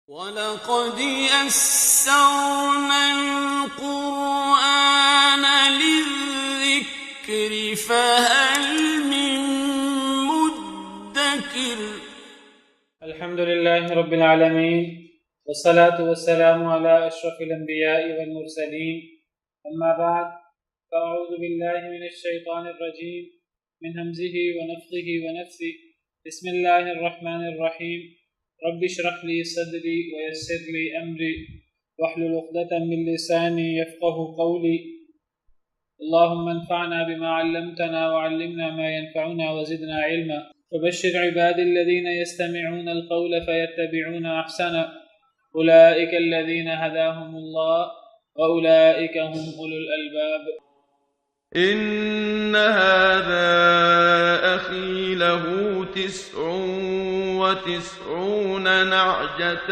وَلَقَدْ يَسَّرْنَا الْقُرْآنَ لِلذِّكْرِ فَهَلْ مِن مُّدَّكِرٍ۔ الحمد لله رب العالمين والصلاة والسلام على أشرف الأنبياء والمرسلين، أما بعد فأعوذ بالله من الشيطان الرجيم من همزه ونفخه ونفثه. بسم الله الرحمن الرحيم. رب اشرح لي صدري ويسر لي أمري واحلل عقدة من لساني يفقه قولي. اللهم انفعنا بما علمتنا وعلمنا ما ينفعنا وزدنا علما. وبشر عبادي الذين يستمعون القول فيتبعون أحسنه، أولئك الذين هداهم الله وأولئك هم أولو الألباب. إن هذا أخي له 99 نعجة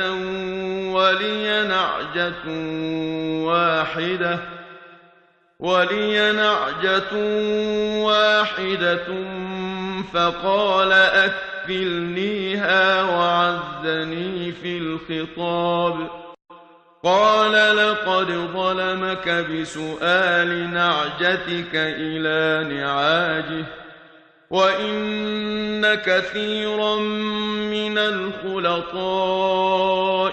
ولي نعجة واحدة فقال أكفلنيها وعزني في الخطاب. قال لقد ظلمك بسؤال نعجتك إلى نعاجه، وإن كثيرا من الخلطاء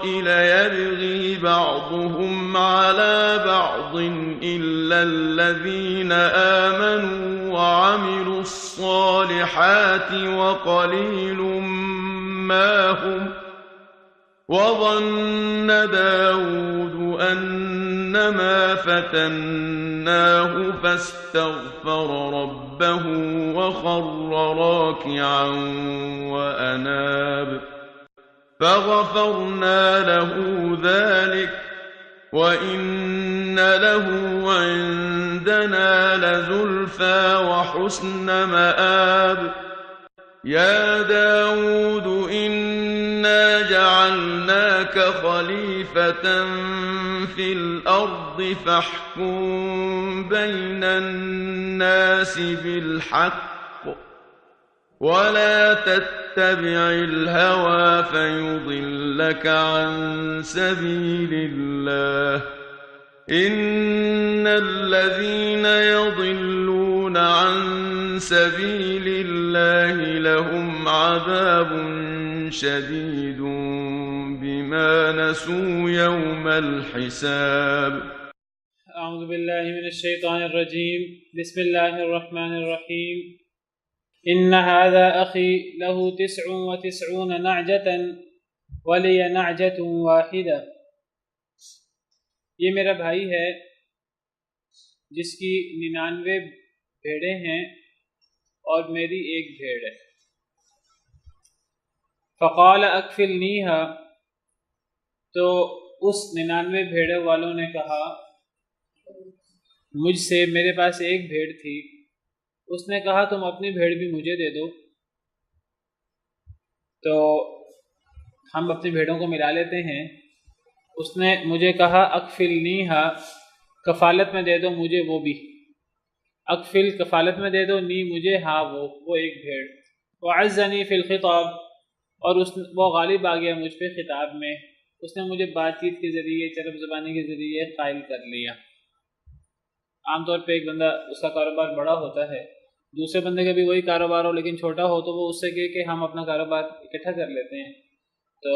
ليبغي بعضهم على بعض إلا الذين آمنوا وعملوا الصالحات وقليل ما هم. وظن داود أنما فتناه فاستغفر ربه وخر راكعا وأناب، فغفرنا له ذلك وإن له عندنا لزلفى وحسن مآب. يا داود إنا جعلناك خليفة في الأرض فاحكم بين الناس بالحق ولا تتبع الهوى فيضلك عن سبيل الله. إن الذين يضلون عن سبيل الله لهم عذاب شديد بما نسوا يوم الحساب. أعوذ بالله من الشيطان الرجيم. بسم الله الرحمن الرحيم. إن هذا أخي له 99 نعجة ولي نعجة واحدة. یہ میرا بھائی ہے جس کی 99 بھیڑیں ہیں اور میری ایک بھیڑ ہے. فقال اکفلنیہا، تو اس 99 بھیڑوں والوں نے کہا مجھ سے، میرے پاس ایک بھیڑ تھی، اس نے کہا تم اپنی بھیڑ بھی مجھے دے دو. تو ہم اپنی بھیڑوں کو ملا لیتے ہیں. اس نے مجھے کہا اکفلنیہا، کفالت میں دے دو مجھے وہ بھی. اکفل کفالت میں دے دو، نی مجھے، ہاں وہ ایک بھیڑ. وعزنی فی الخطاب، اور وہ غالب آ گیا مجھ پہ خطاب میں. اس نے مجھے بات چیت کے ذریعے، چرب زبانی کے ذریعے قائل کر لیا. عام طور پہ ایک بندہ، اس کا کاروبار بڑا ہوتا ہے، دوسرے بندے کا بھی وہی کاروبار ہو لیکن چھوٹا ہو، تو وہ اس سے کہے کہ ہم اپنا کاروبار اکٹھا کر لیتے ہیں تو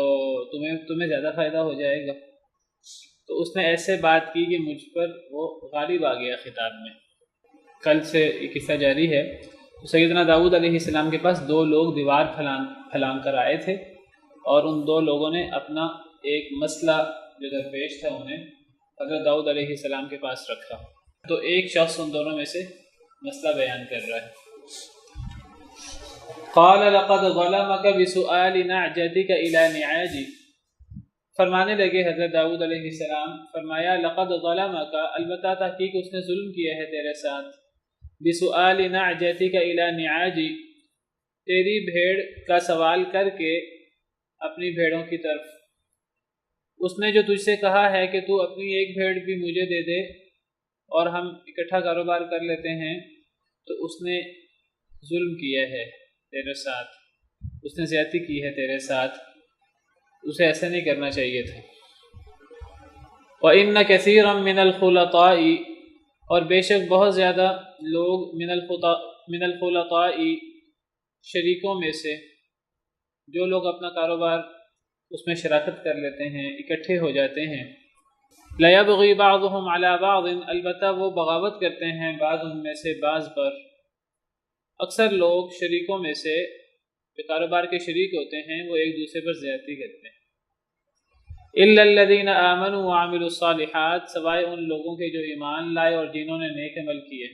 تمہیں زیادہ فائدہ ہو جائے گا. تو اس نے ایسے بات کی کہ مجھ پر وہ غالب آ گیا خطاب میں. کل سے یہ قصہ جاری ہے. تو سیدنا داؤد علیہ السلام کے پاس 2 لوگ دیوار پھلانگ کر آئے تھے، اور ان 2 لوگوں نے اپنا ایک مسئلہ جو درپیش تھا انہیں حضرت داؤد علیہ السلام کے پاس رکھا. تو ایک شخص ان دونوں میں سے مسئلہ بیان کر رہا ہے. قال لقد ظلمك بسؤال نعجتك الى نعاجي، فرمانے لگے حضرت داؤد علیہ السلام، فرمایا لقد ظلمك، البتہ تحقیق اس نے ظلم کیا ہے تیرے ساتھ، بسؤال نعجتك الى نعاجي، تیری بھیڑ کا سوال کر کے اپنی بھیڑوں کی طرف. اس نے جو تجھ سے کہا ہے کہ تو اپنی ایک بھیڑ بھی مجھے دے دے اور ہم اکٹھا کاروبار کر لیتے ہیں، تو اس نے ظلم کیا ہے تیرے ساتھ، اس نے زیادتی کی ہے تیرے ساتھ. اسے ایسا نہیں کرنا چاہیے تھا۔ وَإِنَّ كَثِيرًا مِنَ الْخُلَطَاءِ، اور بے شک بہت زیادہ لوگ من الخلطاء شریکوں میں سے، جو لوگ اپنا کاروبار اس میں شراکت کر لیتے ہیں، اکٹھے ہو جاتے ہیں، لَيَبْغِي بَعْضُهُمْ عَلَى بَعْضٍ، البتہ وہ بغاوت کرتے ہیں بعض ان میں سے بعض پر۔ اکثر لوگ شریکوں میں سے جو کاروبار کے شریک ہوتے ہیں وہ ایک دوسرے پر زیادتی کرتے ہیں۔ إِلَّا الَّذِينَ آمَنُوا وَعَمِلُوا الصَّالِحَاتِ، سوائے ان لوگوں کے جو ایمان لائے اور جنہوں نے نیک عمل کیے،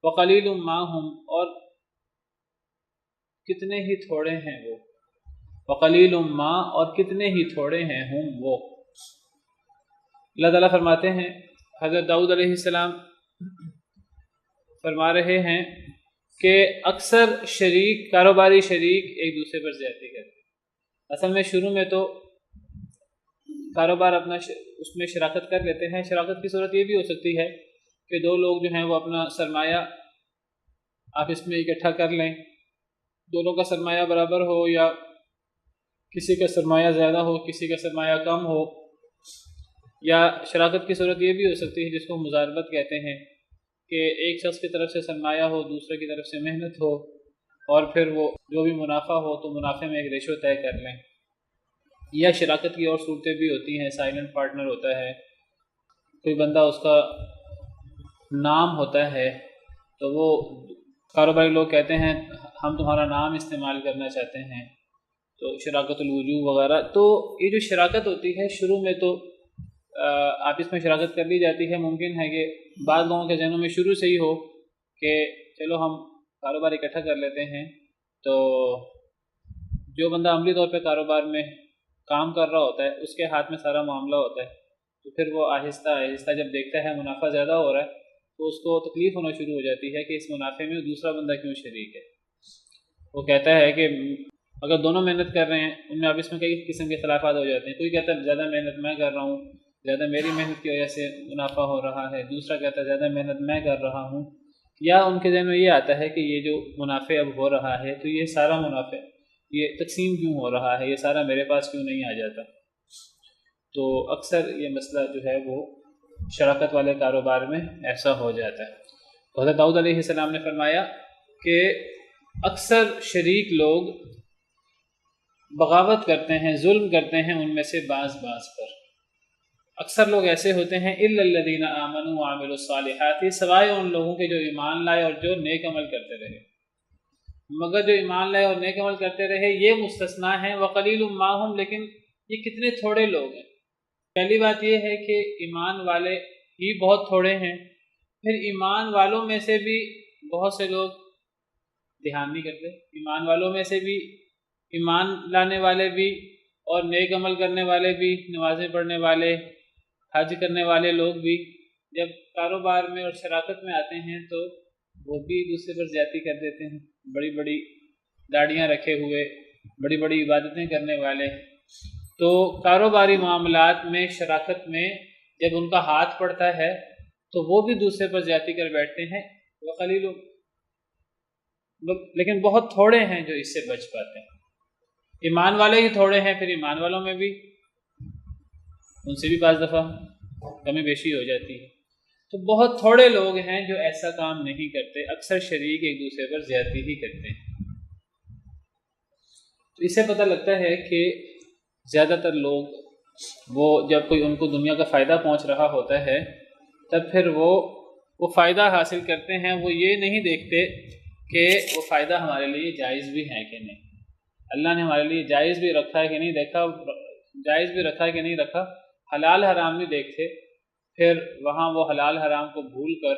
وَقَلِيلٌ مَّا هُمْ، اور کتنے ہی تھوڑے ہیں وہ، وَقَلِيلٌ مَّا، اور کتنے ہی تھوڑے ہیں ہم وہ۔ اللہ تعالیٰ فرماتے ہیں، حضرت داؤد علیہ السلام فرما رہے ہیں کہ اکثر شریک، کاروباری شریک ایک دوسرے پر زیادتی کرتے ہیں۔ اصل میں شروع میں تو کاروبار اپنا اس میں شراکت کر لیتے ہیں۔ شراکت کی صورت یہ بھی ہو سکتی ہے کہ دو لوگ جو ہیں وہ اپنا سرمایہ آپس میں اکٹھا کر لیں، دونوں کا سرمایہ برابر ہو، یا کسی کا سرمایہ زیادہ ہو کسی کا سرمایہ کم ہو، یا شراکت کی صورت یہ بھی ہو سکتی ہے جس کو مضاربت کہتے ہیں، کہ ایک شخص کی طرف سے سرمایہ ہو، دوسرے کی طرف سے محنت ہو، اور پھر وہ جو بھی منافع ہو تو منافع میں ایک ریشو طے کر لیں۔ یا شراکت کی اور صورتیں بھی ہوتی ہیں، سائلنٹ پارٹنر ہوتا ہے، کوئی بندہ اس کا نام ہوتا ہے تو وہ کاروباری لوگ کہتے ہیں ہم تمہارا نام استعمال کرنا چاہتے ہیں، تو شراکت الوجوہ وغیرہ۔ تو یہ جو شراکت ہوتی ہے شروع میں تو آپس میں شراکت کر لی جاتی ہے۔ ممکن ہے کہ بعض لوگوں کے ذہنوں میں شروع سے ہی ہو کہ چلو ہم کاروبار اکٹھا کر لیتے ہیں، تو جو بندہ عملی طور پہ کاروبار میں کام کر رہا ہوتا ہے اس کے ہاتھ میں سارا معاملہ ہوتا ہے، تو پھر وہ آہستہ آہستہ جب دیکھتا ہے منافع زیادہ ہو رہا ہے تو اس کو تکلیف ہونا شروع ہو جاتی ہے کہ اس منافع میں دوسرا بندہ کیوں شریک ہے۔ وہ کہتا ہے کہ اگر دونوں محنت کر رہے ہیں ان میں آپس میں کئی قسم کے اختلافات ہو جاتے ہیں، کوئی کہتا ہے زیادہ محنت میں کر رہا ہوں، زیادہ میری محنت کی وجہ سے منافع ہو رہا ہے، دوسرا کہتا ہے زیادہ محنت میں کر رہا ہوں، یا ان کے ذہن میں یہ آتا ہے کہ یہ جو منافع اب ہو رہا ہے تو یہ سارا منافع یہ تقسیم کیوں ہو رہا ہے، یہ سارا میرے پاس کیوں نہیں آ جاتا۔ تو اکثر یہ مسئلہ جو ہے وہ شراکت والے کاروبار میں ایسا ہو جاتا ہے۔ تو حضرت داؤد علیہ السلام نے فرمایا کہ اکثر شریک لوگ بغاوت کرتے ہیں، ظلم کرتے ہیں ان میں سے بعض پر۔ اکثر لوگ ایسے ہوتے ہیں الا الذین آمنوا وعملوا الصالحات، سوائے ان لوگوں کے جو ایمان لائے اور جو نیک عمل کرتے رہے، مگر جو ایمان لائے اور نیک عمل کرتے رہے یہ مستثنا ہیں۔ وقلیل ما ہم، لیکن یہ کتنے تھوڑے لوگ ہیں۔ پہلی بات یہ ہے کہ ایمان والے ہی بہت تھوڑے ہیں، پھر ایمان والوں میں سے بھی بہت سے لوگ دھیان نہیں کرتے، ایمان والوں میں سے بھی ایمان لانے والے بھی اور نیک عمل کرنے والے بھی، نمازیں پڑھنے والے، حج کرنے والے لوگ بھی جب کاروبار میں اور شراکت میں آتے ہیں تو وہ بھی ایک دوسرے پر زیادتی کر دیتے ہیں، بڑی بڑی داڑیاں رکھے ہوئے، بڑی بڑی عبادتیں کرنے والے۔ تو کاروباری معاملات میں شراکت میں جب ان کا ہاتھ پڑتا ہے تو وہ بھی دوسرے پر زیادتی کر بیٹھتے ہیں۔ وقلیل، لیکن بہت تھوڑے ہیں جو اس سے بچ پاتے ہیں۔ ایمان والے ہی تھوڑے ہیں، پھر ایمان والوں میں بھی ان سے بھی بعض دفعہ کمی بیشی ہو جاتی ہے۔ تو بہت تھوڑے لوگ ہیں جو ایسا کام نہیں کرتے، اکثر شریک ایک دوسرے پر زیادتی ہی کرتے ہیں۔ تو اس سے پتہ لگتا ہے کہ زیادہ تر لوگ وہ جب کوئی ان کو دنیا کا فائدہ پہنچ رہا ہوتا ہے تب پھر وہ فائدہ حاصل کرتے ہیں، وہ یہ نہیں دیکھتے کہ وہ فائدہ ہمارے لیے جائز بھی ہے کہ نہیں، اللہ نے ہمارے لیے جائز بھی رکھا ہے کہ نہیں دیکھا، جائز بھی رکھا ہے کہ نہیں رکھا، حلال حرام نہیں دیکھتے، پھر وہاں وہ حلال حرام کو بھول کر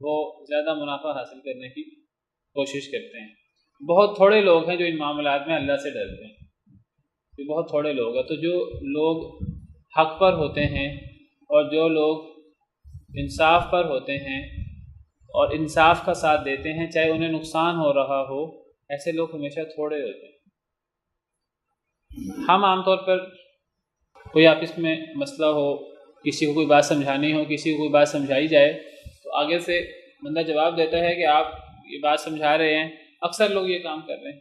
وہ زیادہ منافع حاصل کرنے کی کوشش کرتے ہیں۔ بہت تھوڑے لوگ ہیں جو ان معاملات میں اللہ سے ڈرتے ہیں، یہ بہت تھوڑے لوگ ہیں۔ تو جو لوگ حق پر ہوتے ہیں اور جو لوگ انصاف پر ہوتے ہیں اور انصاف کا ساتھ دیتے ہیں چاہے انہیں نقصان ہو رہا ہو، ایسے لوگ ہمیشہ تھوڑے ہوتے ہیں۔ ہم عام طور پر کوئی آپس میں مسئلہ ہو، کسی کو کوئی بات سمجھانی ہو، کسی کو کوئی بات سمجھائی جائے تو آگے سے بندہ جواب دیتا ہے کہ آپ یہ بات سمجھا رہے ہیں، اکثر لوگ یہ کام کر رہے ہیں۔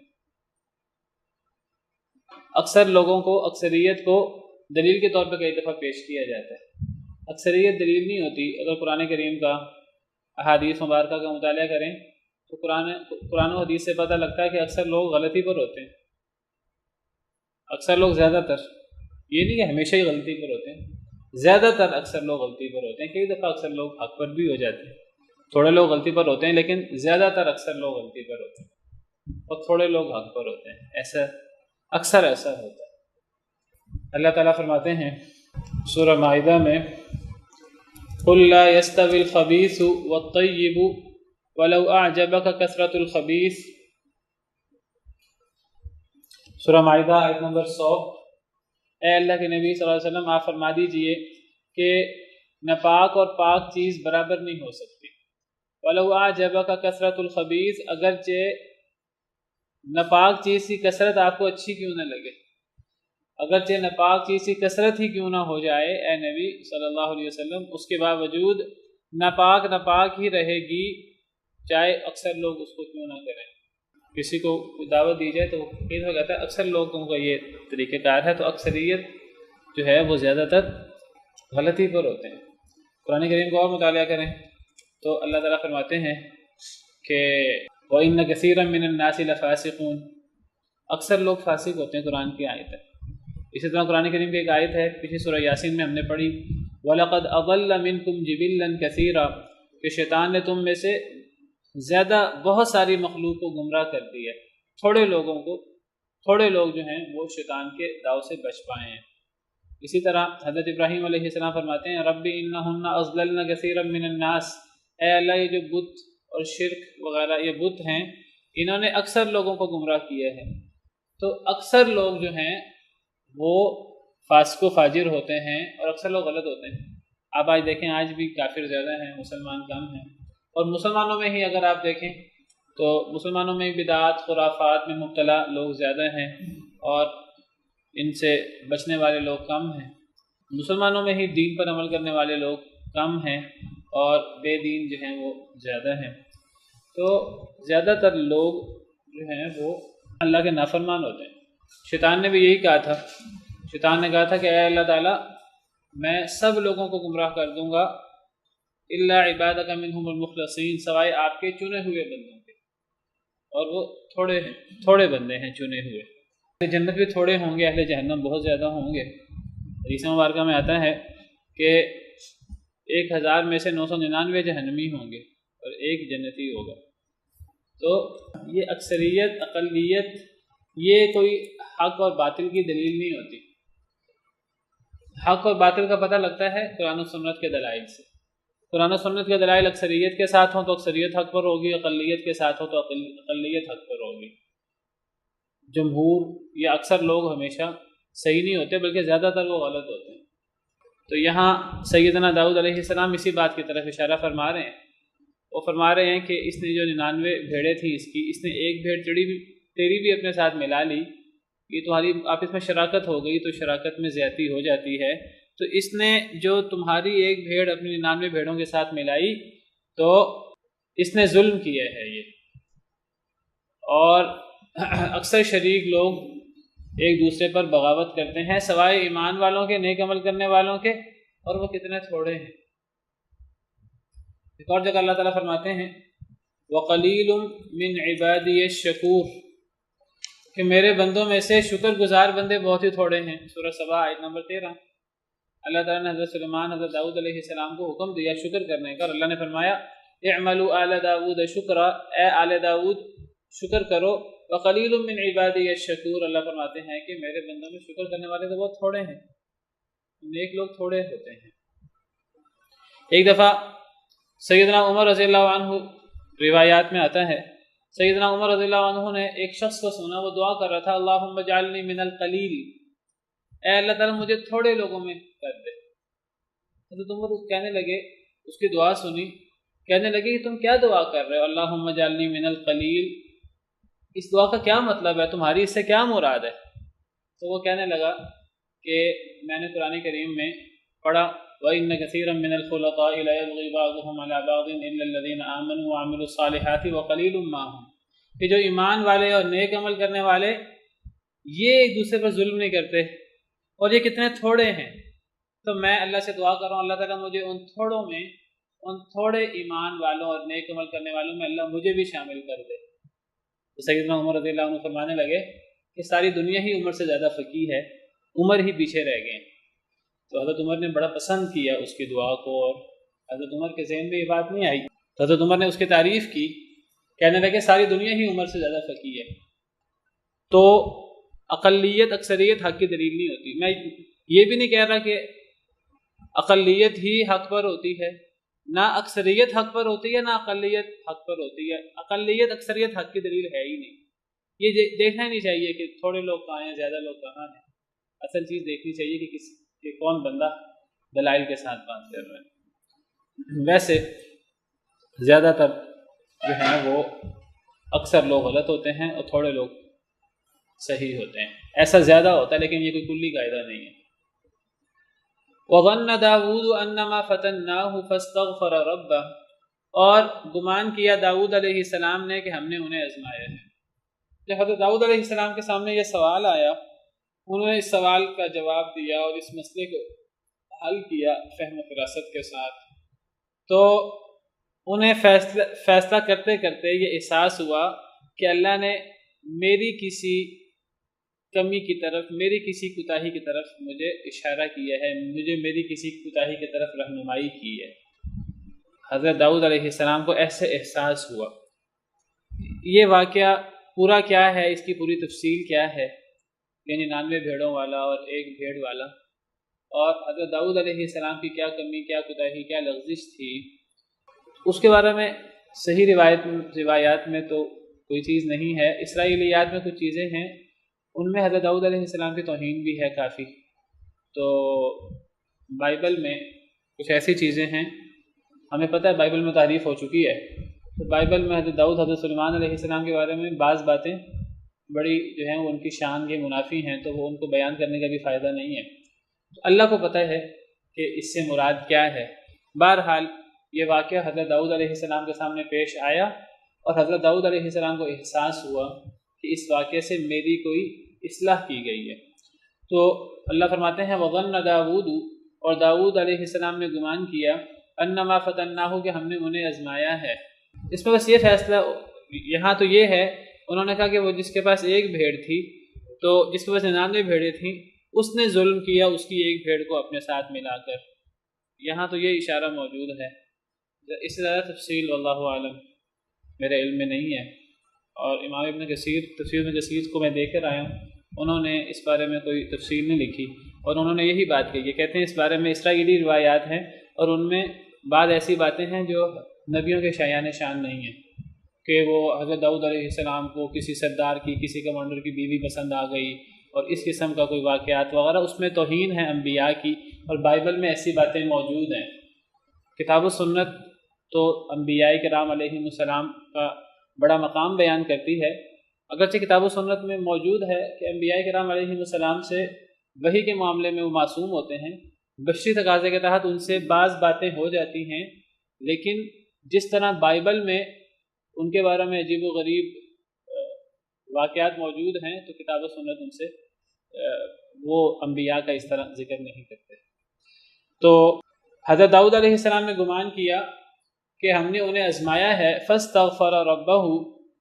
اکثر لوگوں کو اکثریت کو دلیل کے طور پہ کئی دفعہ پیش کیا جاتا ہے. اکثریت دلیل نہیں ہوتی. اگر قرآن کریم کا احادیث مبارکہ کا مطالعہ کریں تو قرآن و حدیث سے پتہ لگتا ہے کہ اکثر لوگ غلطی پر ہوتے ہیں. اکثر لوگ زیادہ تر، یہ نہیں کہ ہمیشہ ہی غلطی پر ہوتے ہیں، زیادہ تر اکثر لوگ غلطی پر ہوتے ہیں. کئی دفعہ اکثر لوگ حق پر بھی ہو جاتے ہیں. تھوڑے لوگ غلطی پر ہوتے ہیں لیکن زیادہ تر اکثر لوگ غلطی پر ہوتے ہیں اور تھوڑے لوگ حق پر ہوتے ہیں. ایسا اکثر ایسا ہوتا ہے. اللہ تعالیٰ فرماتے ہیں سورہ مائدہ میں قُلْ لَا يَسْتَوِي الْخَبِيثُ وَالطَّيِّبُ وَلَوْ أَعْجَبَكَ كَثْرَةُ الْخَبِيثِ. سورہ مائدہ آیت نمبر 100. اے اللہ کے نبی صلی اللہ علیہ وسلم آپ فرما دیجئے کہ ناپاک اور پاک چیز برابر نہیں ہو سکتی. وَلَوْ أَعْجَبَكَ كَثْرَةُ الْخَبِيثِ، اگرچہ ناپاک چیز کی کثرت آپ کو اچھی کیوں نہ لگے، اگرچہ ناپاک چیز کی کثرت ہی کیوں نہ ہو جائے اے نبی صلی اللہ علیہ وسلم، اس کے باوجود ناپاک ہی رہے گی چاہے اکثر لوگ اس کو کیوں نہ کریں. کسی کو دعوت دی جائے تو وہ کہتا ہے اکثر لوگوں کا یہ طریقہ کار ہے، تو اکثریت جو ہے وہ زیادہ تر غلطی پر ہوتے ہیں. قرآن کریم کو اور مطالعہ کریں تو اللہ تعالیٰ فرماتے ہیں کہ وَإِنَّ كَثِيرًا مِّنَ النَّاسِ لَفَاسِقُونَ، اکثر لوگ فاسق ہوتے ہیں. قرآن کی آیت ہے. اسی طرح قرآن کریم کی ایک آیت ہے پچھلی سورہ یاسین میں ہم نے پڑھی وَلَقَدْ أَضَلَّ مِنْكُمْ جِبِلًّا كَثِيرًا، کہ شیطان نے تم میں سے زیادہ بہت ساری مخلوق کو گمراہ کر دیا ہے. تھوڑے لوگ جو ہیں وہ شیطان کے داؤ سے بچ پائے ہیں. اسی طرح حضرت ابراہیم علیہ السلام فرماتے ہیں رب انہن اضللن کثیرا من الناس، اے اللہ یہ جو بت اور شرک وغیرہ یہ بت ہیں انہوں نے اکثر لوگوں کو گمراہ کیا ہے. تو اکثر لوگ جو ہیں وہ فاسق و فاجر ہوتے ہیں اور اکثر لوگ غلط ہوتے ہیں. آپ آج دیکھیں آج بھی کافر زیادہ ہیں، مسلمان کم ہیں. اور مسلمانوں میں ہی اگر آپ دیکھیں تو مسلمانوں میں بدعات خرافات میں مبتلا لوگ زیادہ ہیں اور ان سے بچنے والے لوگ کم ہیں. مسلمانوں میں ہی دین پر عمل کرنے والے لوگ کم ہیں اور بے دین جو ہیں وہ زیادہ ہیں. تو زیادہ تر لوگ جو ہیں وہ اللہ کے نافرمان ہوتے ہیں. شیطان نے بھی یہی کہا تھا. شیطان نے کہا تھا کہ اے اللہ تعالیٰ میں سب لوگوں کو گمراہ کر دوں گا الا عبادک منہم المخلصین، سوائے آپ کے چنے ہوئے بندوں کے، اور وہ تھوڑے بندے ہیں چنے ہوئے. اہل جنت بھی تھوڑے ہوں گے، اہل جہنم بہت زیادہ ہوں گے. حدیث مبارکہ میں آتا ہے کہ 1000 میں سے 999 جہنمی ہوں گے اور ایک جنتی ہوگا. تو یہ اکثریت اقلیت یہ کوئی حق اور باطل کی دلیل نہیں ہوتی. حق اور باطل کا پتہ لگتا ہے قرآن و سنت کے دلائل سے. قرآن و سنت کے دلائل اکثریت کے ساتھ ہوں تو اکثریت حق پر ہوگی، اقلیت کے ساتھ ہو تو اقلیت حق پر ہوگی. جمہور یا اکثر لوگ ہمیشہ صحیح نہیں ہوتے بلکہ زیادہ تر وہ غلط ہوتے ہیں. تو یہاں سیدنا داؤد علیہ السلام اسی بات کی طرف اشارہ فرما رہے ہیں. وہ فرما رہے ہیں کہ اس نے جو 99 بھیڑیں تھیں اس نے ایک بھیڑ تیری بھی اپنے ساتھ ملا لی، یہ تمہاری آپس میں شراکت ہو گئی تو شراکت میں زیادتی ہو جاتی ہے. تو اس نے جو تمہاری ایک بھیڑ اپنی 99 بھیڑوں کے ساتھ ملائی تو اس نے ظلم کیا ہے یہ. اور اکثر شریک لوگ ایک دوسرے پر بغاوت کرتے ہیں سوائے ایمان والوں کے، نیک عمل کرنے والوں کے، اور وہ کتنے تھوڑے ہیں. ایک اور جگہ اللہ تعالیٰ فرماتے ہیں وَقَلِيلٌ مِّنْ عِبَادِيَ الشَّكُورُ، کہ میرے بندوں میں سے شکر گزار بندے بہت ہی تھوڑے ہیں. سورہ سبا آیت نمبر 13. اللہ تعالیٰ نے حضرت سلیمان حضرت داؤد علیہ السلام کو حکم دیا شکر کرنے کا. اور اللہ نے فرمایا اعملوا آل داؤد شکرا، اے آل داؤد شکر کرو. وقلیل من عبادی الشکور، اللہ فرماتے ہیں کہ میرے بندوں میں شکر کرنے والے تو بہت تھوڑے ہیں، نیک لوگ تھوڑے ہوتے ہیں. ایک دفعہ سیدنا عمر رضی اللہ عنہ، روایات میں آتا ہے سیدنا عمر رضی اللہ عنہ نے ایک شخص کو سنا وہ دعا کر رہا تھا اللہم اجعلنی من القلیل، اے اللہ تعالیٰ مجھے تھوڑے لوگوں میں کر دے. حضرت عمر کہنے لگے، اس کی دعا سنی، کہنے لگے کہ تم کیا دعا کر رہے ہو اللہم اجعلنی من القلیل، اس دعا کا کیا مطلب ہے، تمہاری اس سے کیا مراد ہے؟ تو وہ کہنے لگا کہ میں نے قرآن کریم میں پڑھا وَإِنَّ كَثِيرًا مِّنَ الْخُلَطَاءِ لَيَبْغِي بَعْضُهُمْ عَلَىٰ بَعْضٍ إِلَّا الَّذِينَ آمَنُوا وَعَمِلُوا الصَّالِحَاتِ وَقَلِيلٌ مَّا هُمْ، کہ جو ایمان والے اور نیک عمل کرنے والے یہ ایک دوسرے پر ظلم نہیں کرتے اور یہ کتنے تھوڑے ہیں، تو میں اللہ سے دعا کر رہا ہوں اللہ تعالیٰ مجھے ان تھوڑوں میں، ان تھوڑے ایمان والوں اور نیک عمل کرنے والوں میں اللہ مجھے بھی شامل کر دے۔ تو سیدنا عمر رضی اللہ عنہ فرمانے لگے کہ ساری دنیا ہی عمر سے زیادہ فقیہ ہے، عمر ہی پیچھے رہ گئے۔ تو حضرت عمر نے بڑا پسند کیا اس کی دعا کو، اور حضرت عمر کے ذہن میں یہ بات نہیں آئی، تو حضرت عمر نے اس کی تعریف کی، کہنے لگے ساری دنیا ہی عمر سے زیادہ فقیہ ہے۔ تو اقلیت اکثریت حق کی دلیل نہیں ہوتی۔ میں یہ بھی نہیں کہہ رہا کہ اقلیت ہی حق پر ہوتی ہے، نہ اکثریت حق پر ہوتی ہے نہ اقلیت حق پر ہوتی ہے، اقلیت اکثریت حق کی دلیل ہے ہی نہیں۔ یہ دیکھنا ہی نہیں چاہیے کہ تھوڑے لوگ کہاں ہیں زیادہ لوگ کہاں ہیں، اصل چیز دیکھنی چاہیے کہ کون بندہ دلائل کے ساتھ بات کر رہا ہے۔ ویسے زیادہ تر جو ہیں وہ اکثر لوگ غلط ہوتے ہیں اور تھوڑے لوگ صحیح ہوتے ہیں، ایسا زیادہ ہوتا ہے لیکن یہ کوئی کلی قاعدہ نہیں ہے۔ وَظَنَّ داود أَنَّمَا فَتَنَّاهُ فَاسْتَغْفَرَ رَبَّهُ، اور گمان کیا داؤد علیہ السلام نے کہ ہم نے انہیں آزمایا ہے۔ جب حضرت داؤد علیہ السلام کے سامنے یہ سوال آیا، انہوں نے اس سوال کا جواب دیا اور اس مسئلے کو حل کیا فہم و فراست کے ساتھ، تو انہیں فیصلہ کرتے کرتے یہ احساس ہوا کہ اللہ نے میری کسی کمی کی طرف، میری کسی کوتاہی کی طرف مجھے اشارہ کیا ہے، مجھے میری کسی کوتاہی کی طرف رہنمائی کی ہے۔ حضرت داؤد علیہ السلام کو ایسے احساس ہوا۔ یہ واقعہ پورا کیا ہے، اس کی پوری تفصیل کیا ہے، یعنی 99 بھیڑوں والا اور ایک بھیڑ والا، اور حضرت داؤد علیہ السلام کی کیا کمی، کیا کوتاہی، کیا لغزش تھی، اس کے بارے میں صحیح روایات میں تو کوئی چیز نہیں ہے۔ اسرائیلیات میں کچھ چیزیں ہیں، ان میں حضرت داؤد علیہ السلام کی توہین بھی ہے کافی۔ تو بائبل میں کچھ ایسی چیزیں ہیں، ہمیں پتہ ہے بائبل میں تعریف ہو چکی ہے، تو بائبل میں حضرت داؤد، حضرت سلیمان علیہ السلام کے بارے میں بعض باتیں بڑی جو ہیں وہ ان کی شان کے منافی ہیں، تو وہ ان کو بیان کرنے کا بھی فائدہ نہیں ہے۔ اللہ کو پتہ ہے کہ اس سے مراد کیا ہے۔ بہرحال یہ واقعہ حضرت داؤد علیہ السلام کے سامنے پیش آیا اور حضرت داؤد علیہ السلام کو احساس ہوا کہ اس واقعے سے میری کوئی اصلاح کی گئی ہے۔ تو اللہ فرماتے ہیں وَظَنَّ داود، اور داؤد علیہ السلام نے گمان کیا انما فتناہ، کہ ہم نے انہیں آزمایا ہے۔ اس میں بس یہ فیصلہ یہاں تو یہ ہے، انہوں نے کہا کہ وہ جس کے پاس ایک بھیڑ تھی، تو جس کے پاس 99 بھیڑیں تھیں، اس نے ظلم کیا اس کی ایک بھیڑ کو اپنے ساتھ ملا کر۔ یہاں تو یہ اشارہ موجود ہے، اس سے زیادہ تفصیل واللہ عالم میرے علم میں نہیں ہے۔ اور امام ابن کثیر تفسیر ابن کثیر کو میں دیکھ کر آیا ہوں، انہوں نے اس بارے میں کوئی تفصیل نہیں لکھی، اور انہوں نے یہی بات کہی ہے، کہتے ہیں اس بارے میں اسرائیلی روایات ہیں اور ان میں بعض ایسی باتیں ہیں جو نبیوں کے شایان شان نہیں ہیں، کہ وہ حضرت داؤد علیہ السلام کو کسی سردار کی، کسی کمانڈر کی بیوی پسند آ گئی، اور اس قسم کا کوئی واقعات وغیرہ، اس میں توہین ہے انبیاء کی، اور بائبل میں ایسی باتیں موجود ہیں۔ کتاب و سنت تو انبیاء کرام علیہ السلام کا بڑا مقام بیان کرتی ہے، اگرچہ کتاب و سنت میں موجود ہے کہ انبیاء کرام علیہ السلام سے وحی کے معاملے میں وہ معصوم ہوتے ہیں، بشری تقاضے کے تحت ان سے بعض باتیں ہو جاتی ہیں، لیکن جس طرح بائبل میں ان کے بارے میں عجیب و غریب واقعات موجود ہیں، تو کتاب و سنت ان سے وہ انبیاء کا اس طرح ذکر نہیں کرتے۔ تو حضرت داؤد علیہ السلام نے گمان کیا کہ ہم نے انہیں آزمایا ہے، فاستغفر ربہ،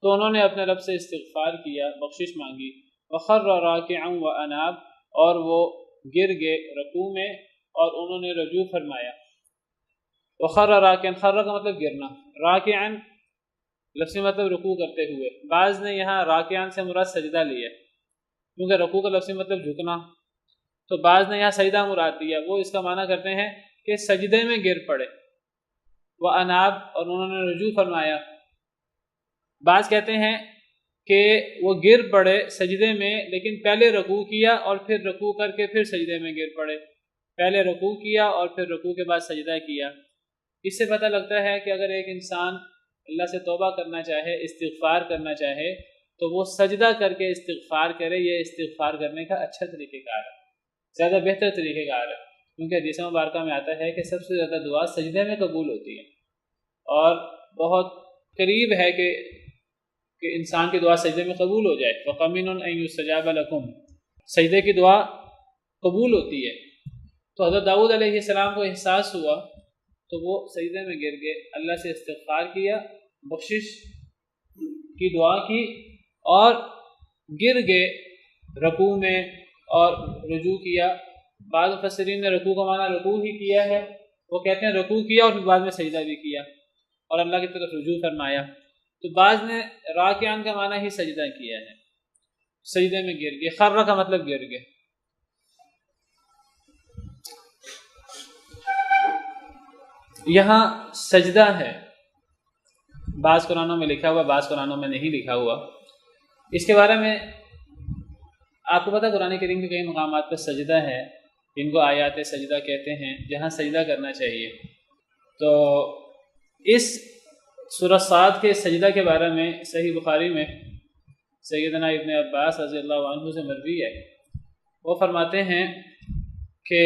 تو انہوں نے اپنے رب سے استغفار کیا، بخشش مانگی، وخر راکعا واناب، اور وہ گر گئے رکوع میں اور انہوں نے رجوع فرمایا۔ وخر راکعا، خر کا مطلب گرنا، راکعا لفظی مطلب رکوع کرتے ہوئے، بعض نے یہاں راکعا سے مراد سجدہ لیا کیونکہ رکوع کا لفظی مطلب جھکنا، تو بعض نے یہاں سجدہ مراد دیا، وہ اس کا معنی کرتے ہیں کہ سجدے میں گر پڑے، واناب، اور انہوں نے رجوع فرمایا۔ بعض کہتے ہیں کہ وہ گر پڑے سجدے میں، لیکن پہلے رکوع کیا اور پھر رکوع کر کے پھر سجدے میں گر پڑے، پہلے رکوع کیا اور پھر رکوع کے بعد سجدہ کیا۔ اس سے پتہ لگتا ہے کہ اگر ایک انسان اللہ سے توبہ کرنا چاہے، استغفار کرنا چاہے، تو وہ سجدہ کر کے استغفار کرے۔ یہ استغفار کرنے کا اچھا طریقہ کار ہے، زیادہ بہتر طریقہ کار ہے، کیونکہ حدیث مبارکہ میں آتا ہے کہ سب سے زیادہ دعا سجدے میں قبول ہوتی ہے، اور بہت قریب ہے کہ کہ انسان کی دعا سجدے میں قبول ہو جائے. وَقَمِنٌ أَن يُسْتَجَابَ لَكُمْ، سجدے کی دعا قبول ہوتی ہے. تو حضرت داؤد علیہ السلام کو احساس ہوا تو وہ سجدے میں گر گئے، اللہ سے استغفار کیا، بخشش کی دعا کی اور گر گئے رکوع میں اور رجوع کیا. بعض مفسرین نے رکوع کا معنی رکوع ہی کیا ہے، وہ کہتے ہیں رکوع کیا اور پھر بعد میں سجدہ بھی کیا اور اللہ کی طرف رجوع فرمایا. تو بعض نے راکعان کا معنی ہی سجدہ کیا ہے، سجدے میں گر گئے. خر کا مطلب گر گئے. یہاں سجدہ ہے، بعض قرآنوں میں لکھا ہوا، بعض قرآنوں میں نہیں لکھا ہوا. اس کے بارے میں آپ کو پتہ قرآن کریم کے کئی مقامات پر سجدہ ہے جن کو آیات سجدہ کہتے ہیں، جہاں سجدہ کرنا چاہیے. تو اس سورہ صاد کے سجدہ کے بارے میں صحیح بخاری میں سیدنا ابن عباس رضی اللہ عنہ سے مروی ہے. وہ فرماتے ہیں کہ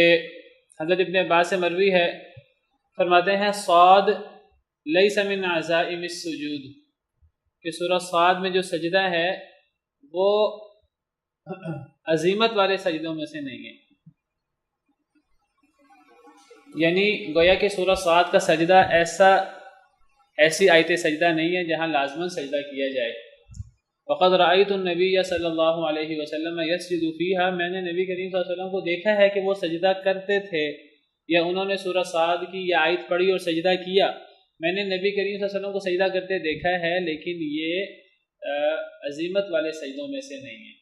حضرت ابن عباس سے مروی ہے، فرماتے ہیں صاد لیس من عزائم السجود، کہ سورہ صاد میں جو سجدہ ہے وہ عظیمت والے سجدوں میں سے نہیں ہے. یعنی گویا کہ سورہ صاد کا سجدہ ایسی آیت سجدہ نہیں ہے جہاں لازماً سجدہ کیا جائے. وقد رأیت النبی صلی اللہ علیہ وسلم یسجد فیہا، میں نے نبی کریم صلی اللہ علیہ وسلم کو دیکھا ہے کہ وہ سجدہ کرتے تھے، یا انہوں نے سورہ صاد کی یہ آیت پڑھی اور سجدہ کیا. میں نے نبی کریم صلی اللہ علیہ وسلم کو سجدہ کرتے دیکھا ہے، لیکن یہ عظیمت والے سجدوں میں سے نہیں ہے.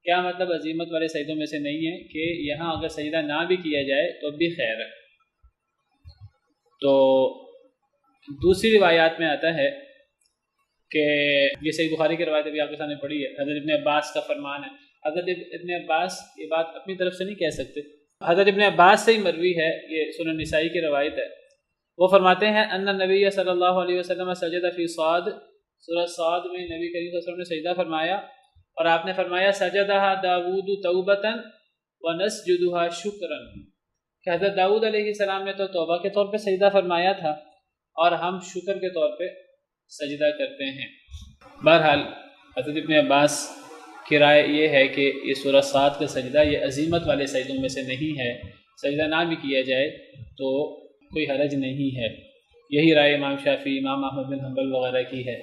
کیا مطلب عظیمت والے سجدوں میں سے نہیں ہے؟ کہ یہاں اگر سجدہ نہ بھی کیا جائے تو بھی خیر ہے. تو دوسری روایات میں آتا ہے کہ یہ صحیح بخاری کی روایت ابھی آپ کے سامنے پڑھی ہے، حضرت ابن عباس کا فرمان ہے. حضرت ابن عباس یہ بات اپنی طرف سے نہیں کہہ سکتے، حضرت ابن عباس سے ہی مروی ہے، یہ سنن نسائی کی روایت ہے. وہ فرماتے ہیں ان نبی صلی اللہ علیہ وسلم سجد فی صاد، سورہ صاد میں نبی کریم صلی اللہ علیہ وسلم نے سجدہ فرمایا اور آپ نے فرمایا سجدہ داود توبۃ ونسجدها شکرا، کہ حضرت داؤد علیہ السلام نے تو توبہ کے طور پہ سجدہ فرمایا تھا اور ہم شکر کے طور پہ سجدہ کرتے ہیں. بہرحال حضرت ابن عباس کی رائے یہ ہے کہ یہ سورہ صاد کا سجدہ یہ عظیمت والے سجدوں میں سے نہیں ہے، سجدہ نہ بھی کیا جائے تو کوئی حرج نہیں ہے. یہی رائے امام شافعی، امام احمد بن حنبل وغیرہ کی ہے.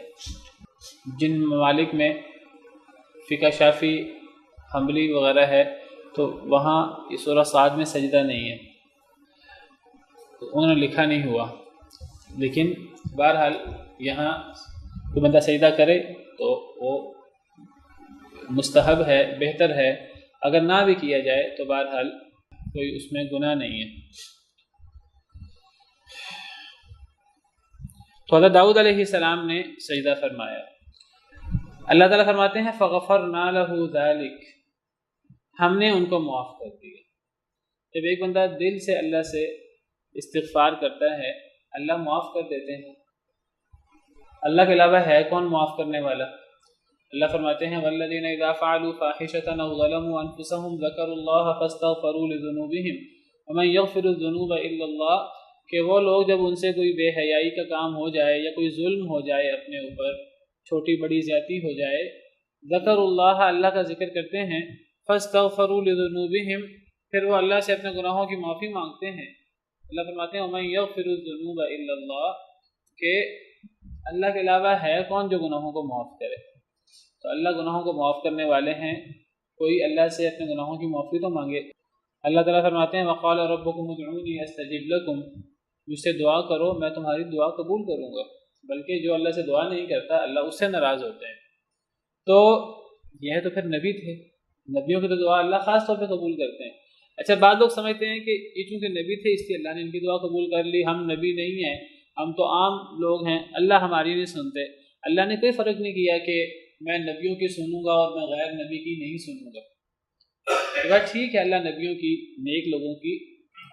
جن ممالک میں فقہ شافعی حنبلی وغیرہ ہے تو وہاں یہ سورہ صاد میں سجدہ نہیں ہے، تو انہوں نے لکھا نہیں ہوا. لیکن بہرحال یہاں کوئی بندہ سجدہ کرے تو وہ مستحب ہے، بہتر ہے. اگر نہ بھی کیا جائے تو بہرحال کوئی اس میں گناہ نہیں ہے. تو حضرت داؤد علیہ السلام نے سجدہ فرمایا. اللہ تعالیٰ فرماتے ہیں فغفرنا لہ ذلک، ہم نے ان کو معاف کر دیا. جب ایک بندہ دل سے اللہ سے استغفار کرتا ہے اللہ معاف کر دیتے ہیں. اللہ کے علاوہ ہے کون معاف کرنے والا؟ اللہ فرماتے ہیں والذین اذا فعلوا فاحشۃ او ظلموا انفسهم ذکروا اللہ فاستغفروا لذنوبهم ومن یغفر الذنوب الا اللہ، کہ وہ لوگ جب ان سے کوئی بے حیائی کا کام ہو جائے یا کوئی ظلم ہو جائے اپنے اوپر، چھوٹی بڑی زیادتی ہو جائے، ذکر اللہ، اللہ کا ذکر کرتے ہیں، فاستغفروا لذنوبهم، پھر وہ اللہ سے اپنے گناہوں کی معافی مانگتے ہیں. اللہ فرماتے ہیں ومن یغفر الذنوب الا اللہ، کہ اللہ کے علاوہ ہے کون جو گناہوں کو معاف کرے. تو اللہ گناہوں کو معاف کرنے والے ہیں، کوئی اللہ سے اپنے گناہوں کی معافی تو مانگے. اللہ تعالیٰ فرماتے ہیں وقال ربکم ادعونی استجب لکم، مجھ سے دعا کرو میں تمہاری دعا قبول کروں گا. بلکہ جو اللہ سے دعا نہیں کرتا اللہ اس سے ناراض ہوتے ہیں. تو یہ تو پھر نبی تھے، نبیوں کی تو دعا اللہ خاص طور پہ قبول کرتے ہیں. اچھا بعض لوگ سمجھتے ہیں کہ یہ چونکہ نبی تھے اس لیے اللہ نے ان کی دعا قبول کر لی، ہم نبی نہیں ہیں، ہم تو عام لوگ ہیں، اللہ ہماری نہیں سنتے. اللہ نے کوئی فرق نہیں کیا کہ میں نبیوں کی سنوں گا اور میں غیر نبی کی نہیں سنوں گا. بات ٹھیک ہے، اللہ نبیوں کی، نیک لوگوں کی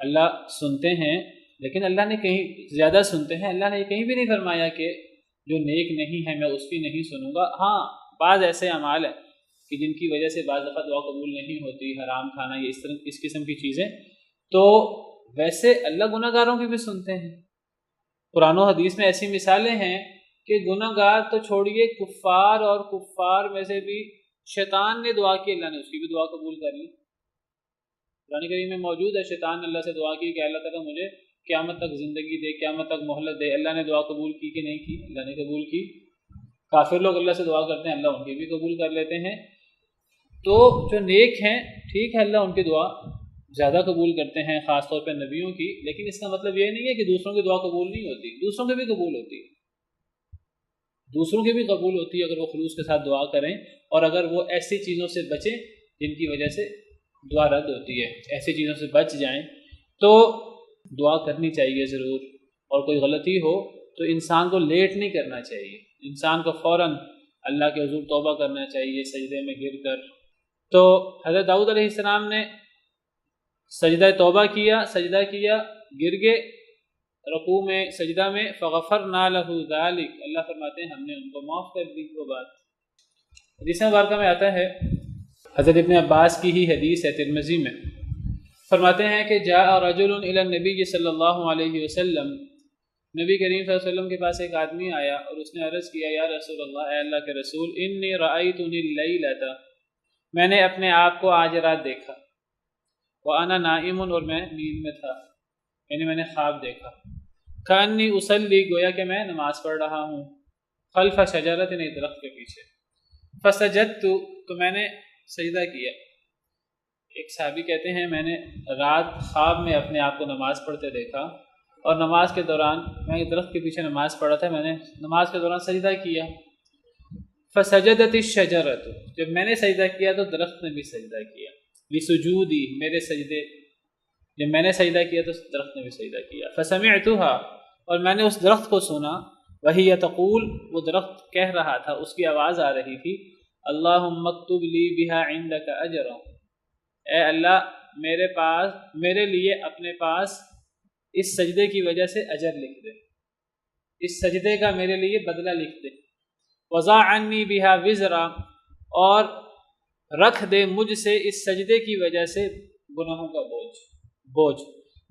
اللہ سنتے ہیں، لیکن اللہ نے کہیں زیادہ سنتے ہیں. اللہ نے یہ کہیں بھی نہیں فرمایا کہ جو نیک نہیں ہے میں اس کی نہیں سنوں گا. ہاں بعض ایسے اعمال ہیں کہ جن کی وجہ سے بعض دفعہ دعا قبول نہیں ہوتی، حرام کھانا، یہ اس قسم کی چیزیں، تو ویسے اللہ گناہ گاروں کی بھی سنتے ہیں. قرآن و حدیث میں ایسی مثالیں ہیں کہ گناہ گار تو چھوڑیے، کفار اور کفار میں سے بھی شیطان نے دعا کی، اللہ نے اس کی بھی دعا قبول کر لی۔ قرآن کریم میں موجود ہے شیطان نے اللہ سے دعا کی کہ اللہ تعالیٰ مجھے قیامت تک زندگی دے، قیامت تک مہلت دے۔ اللہ نے دعا قبول کی کہ نہیں کی؟ اللہ نے قبول کی۔ کافر لوگ اللہ سے دعا کرتے ہیں، اللہ ان کی بھی قبول کر لیتے ہیں۔ تو جو نیک ہیں ٹھیک ہے، اللہ ان کی دعا زیادہ قبول کرتے ہیں، خاص طور پہ نبیوں کی، لیکن اس کا مطلب یہ نہیں ہے کہ دوسروں کی دعا قبول نہیں ہوتی، دوسروں کی بھی قبول ہوتی ہے، دوسروں کی بھی قبول ہوتی ہے اگر وہ خلوص کے ساتھ دعا کریں، اور اگر وہ ایسی چیزوں سے بچیں جن کی وجہ سے دعا رد ہوتی ہے، ایسی چیزوں سے بچ جائیں تو دعا کرنی چاہیے ضرور۔ اور کوئی غلطی ہو تو انسان کو لیٹ نہیں کرنا چاہیے، انسان کو فوراً اللہ کے حضور توبہ کرنا چاہیے سجدے میں گر کر۔ تو حضرت داؤد علیہ السلام نے سجدہ توبہ کیا، سجدہ کیا، گر گئے رکوع میں، سجدہ میں، فغفرنا لہ ذلک، اللہ فرماتے ہیں ہم نے ان کو معاف کر دی وہ بات۔ حدیث مبارکہ میں آتا ہے، حضرت ابن عباس کی ہی حدیث ہے ترمذی میں، فرماتے ہیں کہ جاء رجل الی النبی صلی اللہ علیہ وسلم، نبی کریم صلی اللہ علیہ وسلم کے پاس ایک آدمی آیا اور اس نے عرض کیا، یا رسول اللہ، اے اللہ کے رسول، انی رأیتنی اللیلۃ، میں نے اپنے آپ کو آج رات دیکھا، وَأَنَا نَائِمٌ، اور میں نیند میں تھا، یعنی میں نے خواب دیکھا، کأنی اصلی، گویا کہ میں نماز پڑھ رہا ہوں، خلف شجرۃ، ایک درخت کے پیچھے، فسجدت، تو میں نے سجدہ کیا۔ ایک صحابی کہتے ہیں میں نے رات خواب میں اپنے آپ کو نماز پڑھتے دیکھا، اور نماز کے دوران میں ایک درخت کے پیچھے نماز پڑھا تھا، میں نے نماز کے دوران سجدہ کیا، فسجدت الشجرۃ، جب میں نے سجدہ کیا تو درخت نے بھی سجدہ کیا، بسجودی، میرے سجدے، جب میں نے سجدہ کیا تو درخت نے بھی سجدہ کیا، فسمعتها، اور میں نے اس درخت کو سنا، وہی تقول، وہ درخت کہہ رہا تھا، اس کی آواز آ رہی تھی، اللہم اکتب لی بہا عندک اجرا، اے اللہ میرے لیے اپنے پاس اس سجدے کی وجہ سے اجر لکھ دے، اس سجدے کا میرے لیے بدلہ لکھ دے، وضع عنی بہا وزرا، اور رکھ دے مجھ سے اس سجدے کی وجہ سے گناہوں کا بوجھ،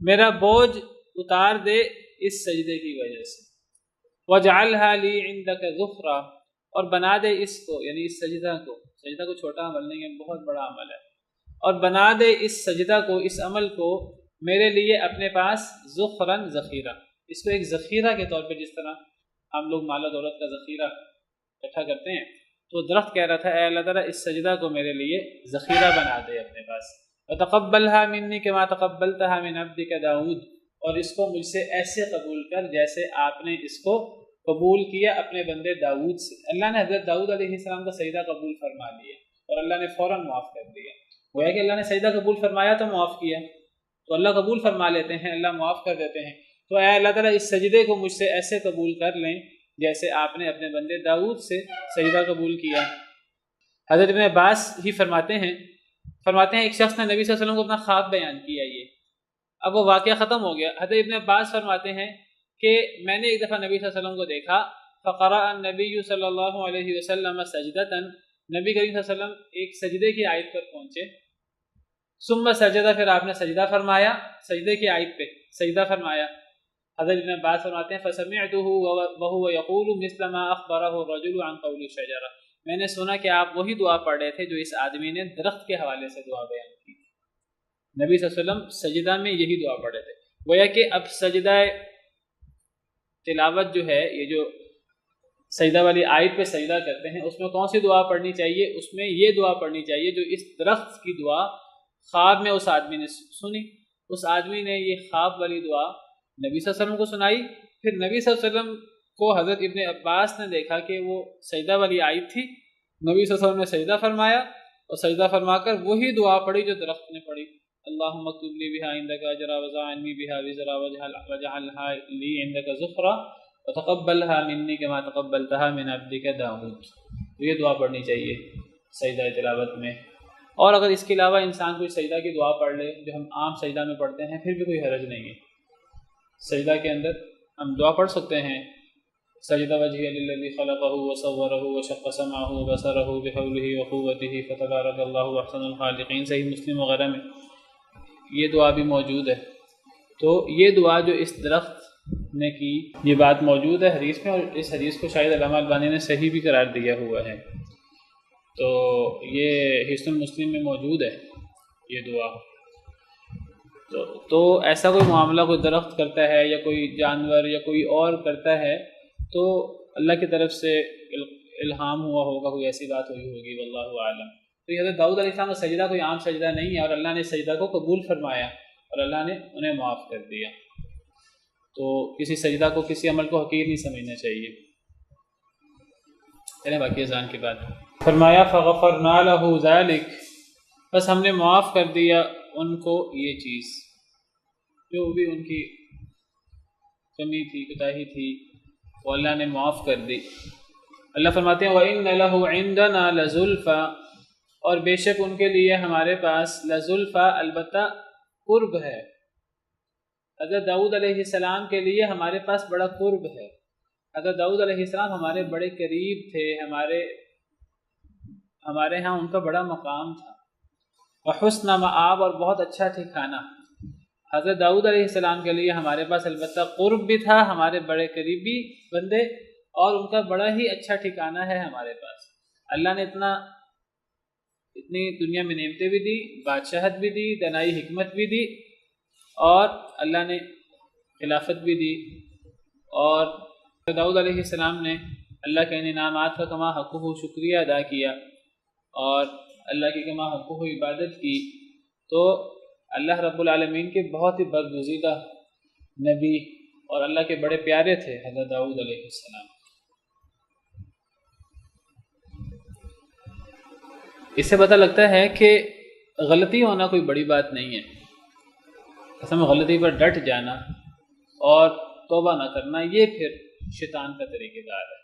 میرا بوجھ اتار دے اس سجدے کی وجہ سے، وجعلها لی عندک ذخرا، اور بنا دے اس کو، یعنی اس سجدہ کو چھوٹا عمل نہیں ہے، بہت بڑا عمل ہے، اور بنا دے اس سجدہ کو، اس عمل کو میرے لیے اپنے پاس ذخراً، ذخیرہ، اس کو ایک ذخیرہ کے طور پہ، جس طرح ہم لوگ مال و دولت کا ذخیرہ اکٹھا کرتے ہیں، تو درخت کہہ رہا تھا اے اللہ تعالیٰ اس سجدہ کو میرے لیے ذخیرہ بنا دے اپنے پاس، وتقبلها منی کما تقبلتها من عبدک داؤد، اور اس کو مجھ سے ایسے قبول کر جیسے آپ نے اس کو قبول کیا اپنے بندے داؤد سے۔ اللہ نے حضرت داؤد علیہ السلام کا سجدہ قبول فرما لیا اور اللہ نے فوراً معاف کر دیا، گویا کہ اللہ نے سجدہ قبول فرمایا تو معاف کیا، تو اللہ قبول فرما لیتے ہیں، اللہ معاف کر دیتے ہیں۔ تو اے اللہ تعالیٰ اس سجدے کو مجھ سے ایسے قبول کر لیں جیسے آپ نے اپنے بندے داؤد سے سجدہ قبول کیا۔ حضرت ابن عباس ہی فرماتے ہیں ایک شخص نے نبی صلی اللہ علیہ وسلم کو اپنا خواب بیان کیا، یہ اب وہ واقعہ ختم ہو گیا۔ حضرت ابن عباس فرماتے ہیں کہ میں نے ایک دفعہ نبی صلی اللہ علیہ وسلم کو دیکھا، فقرأ النبی صلی اللہ علیہ وسلم سجدۃ، نبی کریم صلی اللہ علیہ وسلم ایک سجدے کی آیت پر پہنچے، ثم سجدہ، پھر آپ نے سجدہ فرمایا، سجدے کی آیت پہ سجدہ فرمایا۔ حضرت ابن عباس فرماتے ہیں فسمعته وهو يقول مثل ما اخبره الرجل عن قول الشجرة، میں نے سنا کہ آپ وہی دعا پڑھ رہے تھے جو اس آدمی نے درخت کے حوالے سے دعا بیان کی۔ نبی صلی اللہ علیہ وسلم سجدہ میں یہی دعا پڑھ رہے تھے، گویا کہ اب سجدہ تلاوت جو ہے، یہ جو سجدہ والی آیت پہ سجدہ کرتے ہیں، اس میں کون سی دعا پڑھنی چاہیے؟ اس میں یہ دعا پڑھنی چاہیے جو اس درخت کی دعا خواب میں اس آدمی نے سنی، اس آدمی نے یہ خواب والی دعا نبی صلی اللہ علیہ وسلم کو سنائی، پھر نبی صلی اللہ علیہ وسلم کو حضرت ابن عباس نے دیکھا کہ وہ سجدہ والی آیت تھی، نبی صلی اللہ علیہ وسلم نے سجدہ فرمایا اور سجدہ فرما کر وہی دعا پڑھی جو درخت نے پڑھی، اللہم اکتب لی بہا عندک اجرا وضع عنی بہا وزرا وجعلھا لی عندک ذخرا وتقبلھا منی کما تقبلتھا من عبدک داؤد۔ یہ دعا پڑھنی چاہیے سجدہ تلاوت میں، اور اگر اس کے علاوہ انسان کوئی سجدہ کی دعا پڑھ لے جو ہم عام سجدہ میں پڑھتے ہیں پھر بھی کوئی حرج نہیں ہے، سجدہ کے اندر ہم دعا پڑھ سکتے ہیں، سجدہ وجہی للذی خلقہ وصورہ وشق سمعہ وبصرہ بحولہ وقوتہ فتبارک اللہ احسن الخالقین، صحیح مسلم وغیرہ میں یہ دعا بھی موجود ہے۔ تو یہ دعا جو اس درخت نے کی، یہ بات موجود ہے حدیث میں، اور اس حدیث کو شاید علامہ البانی نے صحیح بھی قرار دیا ہوا ہے۔ تو یہ حصن مسلم میں موجود ہے یہ دعا۔ تو ایسا کوئی معاملہ کوئی درخت کرتا ہے یا کوئی جانور یا کوئی اور کرتا ہے تو اللہ کی طرف سے الہام ہوا ہوگا، کوئی ایسی بات ہوئی ہوگی، واللہ اعلم۔ تو یہ حضرت داؤد علیہ السلام کا سجدہ کوئی عام سجدہ نہیں ہے، اور اللہ نے سجدہ کو قبول فرمایا اور اللہ نے انہیں معاف کر دیا۔ تو کسی سجدہ کو، کسی عمل کو حقیر نہیں سمجھنا چاہیے۔ چلیں باقی اذان کے بعد فرمایا فغفرنا له ذلک، بس ہم نے معاف کر دیا ان کو یہ چیز، جو بھی ان کی کمی تھی، کوتاہی تھی، وہ اللہ نے معاف کر دی۔ اللہ فرماتے ہیں وَإِنَّ لَهُ عِندَنَا لَزُلْفَىٰ، اور بے شک ان کے لیے ہمارے پاس لَزُلْفَىٰ، البتہ قرب ہے۔ حضرت داؤد علیہ السلام کے لیے ہمارے پاس بڑا قرب ہے۔ حضرت داؤد علیہ السلام ہمارے بڑے قریب تھے، ہمارے ہاں ان کا بڑا مقام تھا۔ وحسن مآب، اور بہت اچھا ٹھکانہ۔ حضرت داؤد علیہ السلام کے لیے ہمارے پاس البتہ قرب بھی تھا، ہمارے بڑے قریبی بندے، اور ان کا بڑا ہی اچھا ٹھکانہ ہے ہمارے پاس۔ اللہ نے اتنی دنیا میں نعمتیں بھی دی، بادشاہت بھی دی، دانائی حکمت بھی دی، اور اللہ نے خلافت بھی دی، اور داؤد علیہ السلام نے اللہ کے انعامات کا کما حقہ شکریہ ادا کیا اور اللہ کی کما حقہ عبادت کی، تو اللہ رب العالمین کے بہت ہی برگزیدہ نبی اور اللہ کے بڑے پیارے تھے حضرت داؤد علیہ السلام۔ اس سے پتہ لگتا ہے کہ غلطی ہونا کوئی بڑی بات نہیں ہے، اصل میں غلطی پر ڈٹ جانا اور توبہ نہ کرنا یہ پھر شیطان کا طریقہ کار ہے۔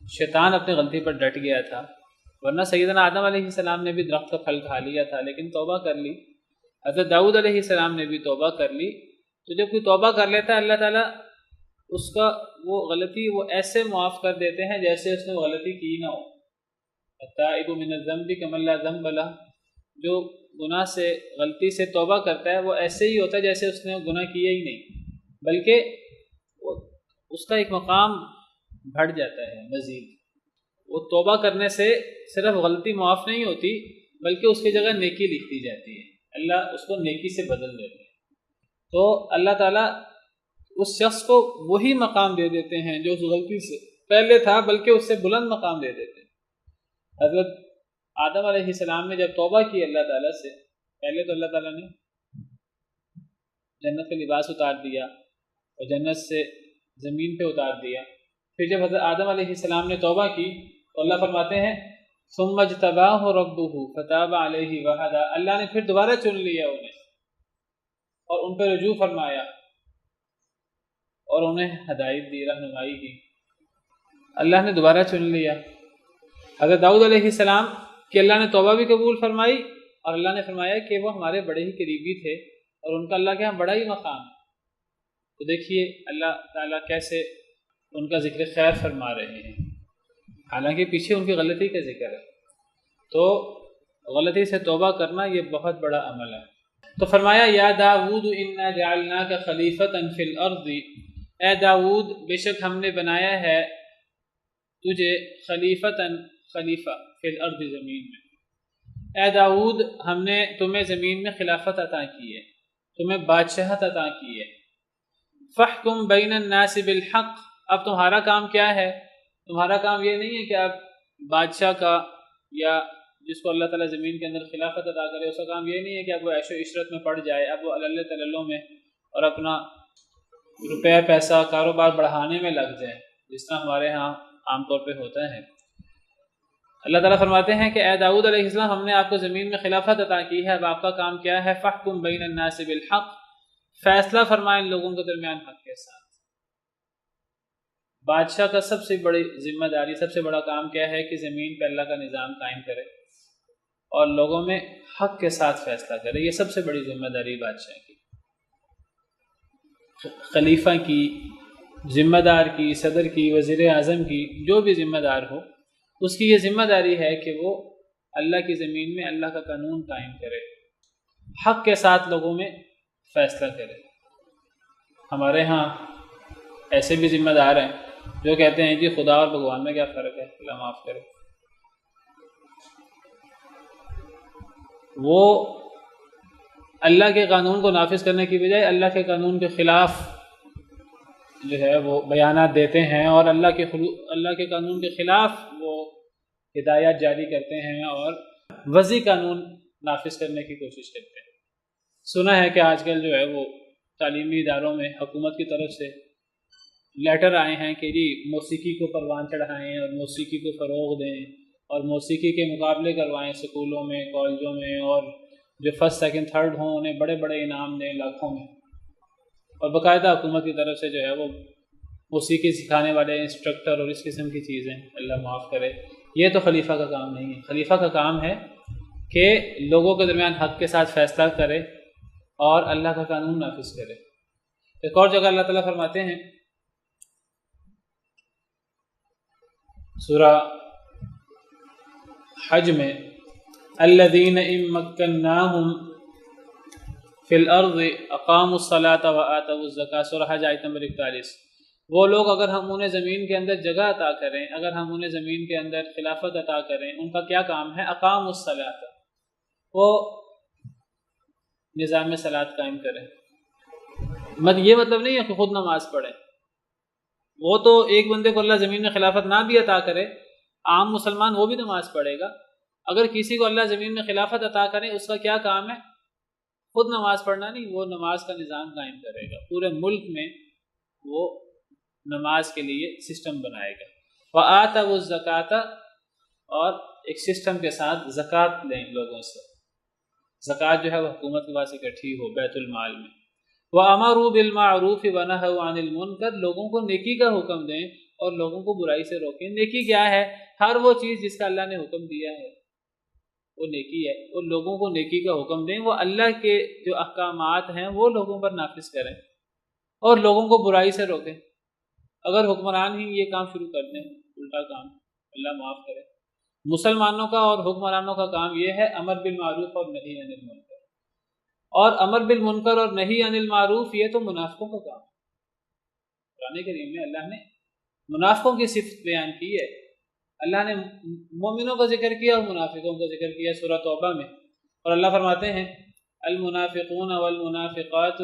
شیطان اپنی غلطی پر ڈٹ گیا تھا، ورنہ سیدنا آدم علیہ السلام نے بھی درخت کا پھل کھا لیا تھا لیکن توبہ کر لی، حضرت داؤد علیہ السلام نے بھی توبہ کر لی۔ تو جب کوئی توبہ کر لیتا ہے اللہ تعالیٰ اس کا وہ غلطی وہ ایسے معاف کر دیتے ہیں جیسے اس نے غلطی کی نہ ہو۔ التائب من الذنب کمن لا ذنب لہ، جو گناہ سے غلطی سے توبہ کرتا ہے وہ ایسے ہی ہوتا ہے جیسے اس نے گناہ کیا ہی نہیں، بلکہ اس کا ایک مقام بڑھ جاتا ہے مزید۔ وہ توبہ کرنے سے صرف غلطی معاف نہیں ہوتی بلکہ اس کی جگہ نیکی لکھی جاتی ہے، اللہ اس کو نیکی سے بدل دیتے ہیں۔ تو اللہ تعالیٰ اس شخص کو وہی مقام دے دیتے ہیں جو اس غلطی سے پہلے تھا، بلکہ اس سے بلند مقام دے دیتے ہیں۔ حضرت آدم علیہ السلام نے جب توبہ کی اللہ تعالیٰ سے، پہلے تو اللہ تعالیٰ نے جنت کا لباس اتار دیا اور جنت سے زمین پہ اتار دیا، پھر جب حضرت آدم علیہ السلام نے توبہ کی تو اللہ فرماتے ہیں ثم اجتباہ ربہ فتاب علیہ وہدی، اللہ نے پھر دوبارہ چن لیا انہیں اور ان پہ رجوع فرمایا اور انہیں ہدایت دی، رہنمائی کی، اللہ نے دوبارہ چن لیا۔ حضرت داؤد علیہ السلام کہ اللہ نے توبہ بھی قبول فرمائی اور اللہ نے فرمایا کہ وہ ہمارے بڑے ہی قریبی تھے اور ان کا اللہ کے ہاں بڑا ہی مقام ہے۔ تو دیکھیے اللہ تعالیٰ کیسے ان کا ذکر خیر فرما رہے ہیں، حالانکہ پیچھے ان کی غلطی کا ذکر ہے۔ تو غلطی سے توبہ کرنا یہ بہت بڑا عمل ہے۔ تو فرمایا یا داؤد انا جعلناک خلیفۃ فی الارض، اے داؤد بے شک ہم نے بنایا ہے تجھے خلیفتاً، خلیفہ فی الارض زمین میں۔ اے داؤد ہم نے تمہیں زمین میں خلافت عطا کی ہے، تمہیں بادشاہت عطا کی ہے۔ فاحکم بین الناس بالحق، اب تمہارا کام کیا ہے؟ تمہارا کام یہ نہیں ہے کہ آپ بادشاہ کا یا جس کو اللہ تعالیٰ زمین کے اندر خلافت عطا کرے اس کا کام یہ نہیں ہے کہ اب وہ عیش و عشرت میں پڑ جائے، اب وہ اللہ تللوں میں اور اپنا روپیہ پیسہ کاروبار بڑھانے میں لگ جائے جس طرح ہمارے ہاں عام طور پہ ہوتا ہے۔ اللہ تعالیٰ فرماتے ہیں کہ اے داؤد علیہ السلام ہم نے آپ کو زمین میں خلافت عطا کی ہے، اب آپ کا کام کیا ہے؟ فاحکم بین الناس بالحق، فیصلہ فرمائیں لوگوں کے درمیان حق کے ساتھ۔ بادشاہ کا سب سے بڑی ذمہ داری، سب سے بڑا کام کیا ہے کہ زمین پہ اللہ کا نظام قائم کرے اور لوگوں میں حق کے ساتھ فیصلہ کرے۔ یہ سب سے بڑی ذمہ داری بادشاہ کی، خلیفہ کی، ذمہ دار کی، صدر کی، وزیر اعظم کی، جو بھی ذمہ دار ہو اس کی یہ ذمہ داری ہے کہ وہ اللہ کی زمین میں اللہ کا قانون قائم کرے، حق کے ساتھ لوگوں میں فیصلہ کرے۔ ہمارے ہاں ایسے بھی ذمہ دار ہیں جو کہتے ہیں جی خدا اور بھگوان میں کیا فرق ہے، اللہ معاف کرے. وہ اللہ کے قانون کو نافذ کرنے کی بجائے اللہ کے قانون کے خلاف جو ہے وہ بیانات دیتے ہیں، اور اللہ کے قانون کے خلاف وہ ہدایات جاری کرتے ہیں اور وضعی قانون نافذ کرنے کی کوشش کرتے ہیں. سنا ہے کہ آج کل جو ہے وہ تعلیمی اداروں میں حکومت کی طرف سے لیٹر آئے ہیں کہ جی موسیقی کو پروان چڑھائیں اور موسیقی کو فروغ دیں اور موسیقی کے مقابلے کروائیں اسکولوں میں، کالجوں میں، اور جو فرسٹ سیکنڈ تھرڈ ہوں انہیں بڑے بڑے انعام دیں لاکھوں میں، اور باقاعدہ حکومت کی طرف سے جو ہے وہ موسیقی سکھانے والے انسٹرکٹر اور اس قسم کی چیزیں، اللہ معاف کرے. یہ تو خلیفہ کا کام نہیں ہے. خلیفہ کا کام ہے کہ لوگوں کے درمیان حق کے ساتھ فیصلہ کرے اور اللہ کا قانون نافذ کرے. ایک اور جگہ اللہ تعالیٰ فرماتے ہیں سورہ حج میں الذین ان مکناہم فی الارض اقاموا الصلاۃ وآتوا الزکاۃ، سورہ حج آیت نمبر 41. وہ لوگ اگر ہم انہیں زمین کے اندر جگہ عطا کریں، اگر ہم انہیں زمین کے اندر خلافت عطا کریں، ان کا کیا کام ہے؟ اقاموا الصلاۃ، وہ نظام صلاۃ قائم کریں. یہ مطلب نہیں ہے کہ خود نماز پڑھیں. وہ تو ایک بندے کو اللہ زمین میں خلافت نہ بھی عطا کرے، عام مسلمان وہ بھی نماز پڑھے گا. اگر کسی کو اللہ زمین میں خلافت عطا کرے اس کا کیا کام ہے؟ خود نماز پڑھنا نہیں، وہ نماز کا نظام قائم کرے گا. پورے ملک میں وہ نماز کے لیے سسٹم بنائے گا. وآتوا الزکاۃ، اور ایک سسٹم کے ساتھ زکوٰۃ لیں لوگوں سے. زکوٰۃ جو ہے وہ حکومت کے پاس اکٹھی ہو بیت المال میں. وَأَمَرُوا بِالْمَعْرُوفِ وَنَهَوْا عَنِ الْمُنكَرِ، لوگوں کو نیکی کا حکم دیں اور لوگوں کو برائی سے روکیں. نیکی کیا ہے؟ ہر وہ چیز جس کا اللہ نے حکم دیا ہے وہ نیکی ہے. اور لوگوں کو نیکی کا حکم دیں، وہ اللہ کے جو احکامات ہیں وہ لوگوں پر نافذ کریں اور لوگوں کو برائی سے روکیں. اگر حکمران ہی یہ کام شروع کر دیں، الٹا کام، اللہ معاف کرے. مسلمانوں کا اور حکمرانوں کا کام یہ ہے امر بالمعروف اور نہی عن المنکر. اور امر بالمنکر اور نہی عن المعروف یہ تو منافقوں کا کام ہے. قرآن کریم میں اللہ نے منافقوں کی صفت بیان کی ہے. اللہ نے مومنوں کا ذکر کیا اور منافقوں کا ذکر کیا سورہ توبہ میں. اور اللہ فرماتے ہیں المنافقون والمنافقات